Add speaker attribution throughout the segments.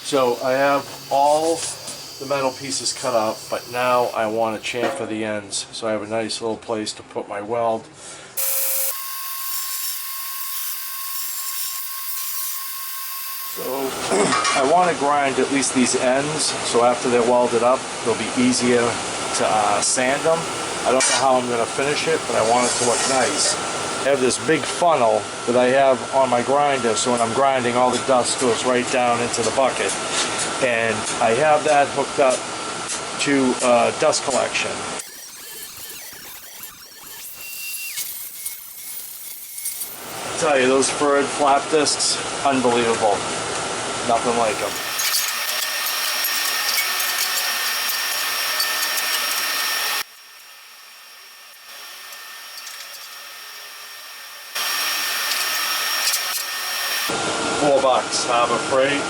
Speaker 1: So I have all the metal pieces cut up, but now I want to chamfer the ends, so I have a nice little place to put my weld. So I want to grind at least these ends, so after they're welded up, they'll be easier to sand them. I don't know how I'm going to finish it, but I want it to look nice. I have this big funnel that I have on my grinder, so when I'm grinding, all the dust goes right down into the bucket. And I have that hooked up to dust collection. I tell you, those furred flap discs, unbelievable. Nothing like them. $4, Harbor Freight.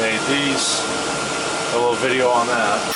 Speaker 1: Made these. A little video on that.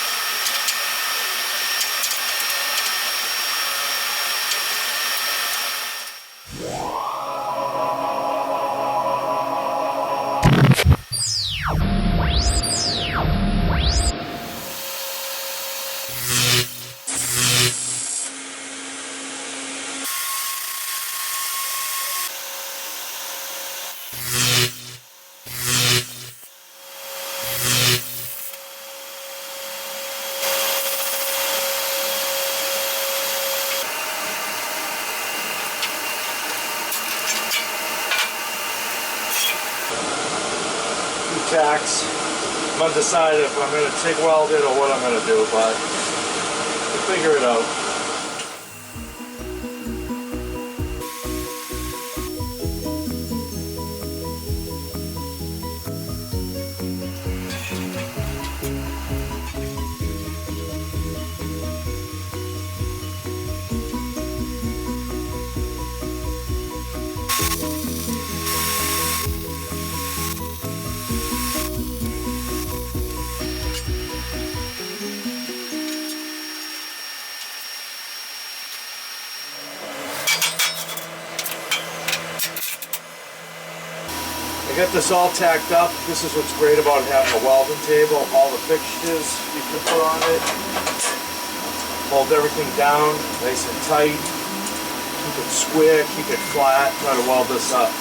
Speaker 1: Tacks. I'm undecided if I'm going to TIG weld it or what I'm going to do, but we'll figure it out. I got this all tacked up. This is what's great about having a welding table. All the fixtures you can put on it. Hold everything down nice and tight. Keep it square, keep it flat. Try to weld this up.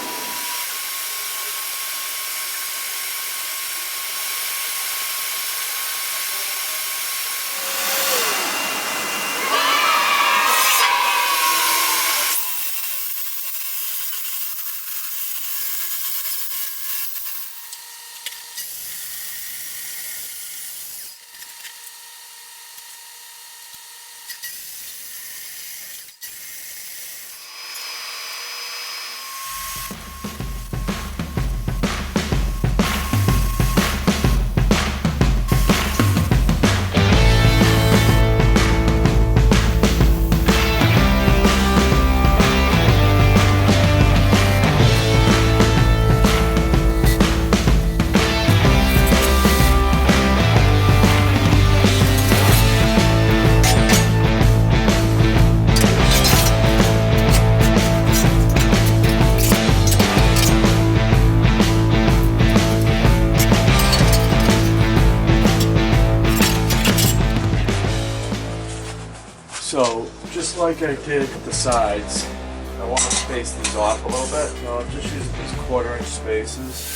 Speaker 1: So, just like I did the sides, I want to space these off a little bit. So I'm just using these 1/4 inch spaces.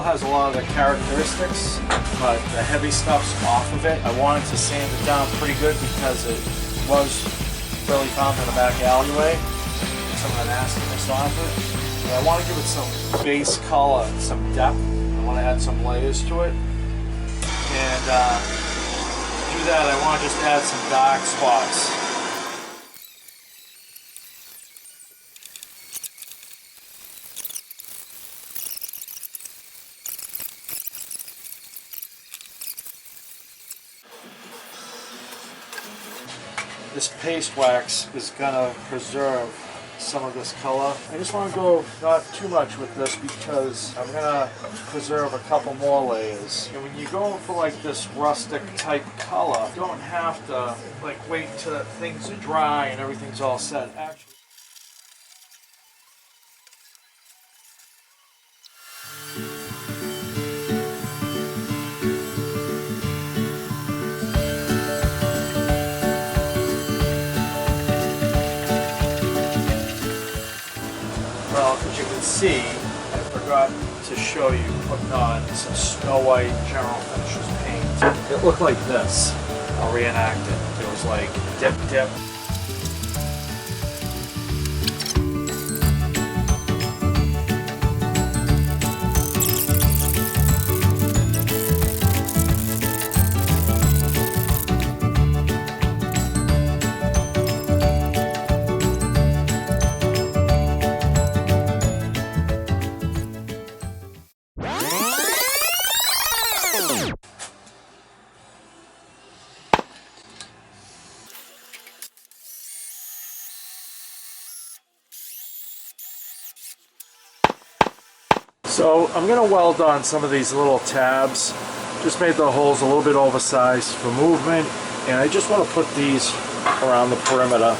Speaker 1: Has a lot of the characteristics, but the heavy stuff's off of it. I wanted to sand it down pretty good because was really found in the back alleyway. Some of the nastiness off it. But I want to give it some base color, some depth. I want to add some layers to it. And to do that, I want to just add some dark spots. This paste wax is going to preserve some of this color. I just want to go not too much with this because I'm going to preserve a couple more layers. And when you're going for like this rustic type color, you don't have to like wait till things are dry and everything's all set. Actually, well, as you can see, I forgot to show you putting on some Snow White General Finishes paint. It looked like this. I'll reenact it. It was like dip, dip. So I'm going to weld on some of these little tabs. Just made the holes a little bit oversized for movement, and I just want to put these around the perimeter.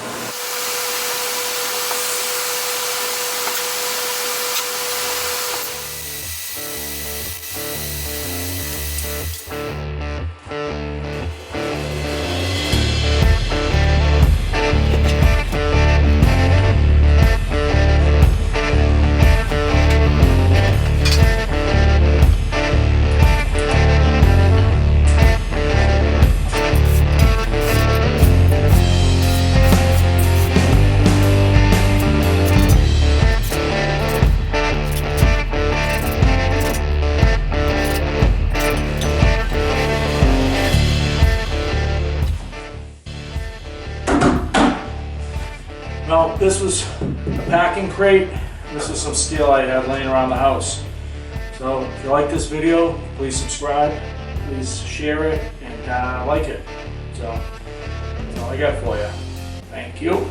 Speaker 1: Now, this was a packing crate. This is some steel I had laying around the house. So if you like this video, please subscribe, please share it, and like it. So that's all I got for you. Thank you.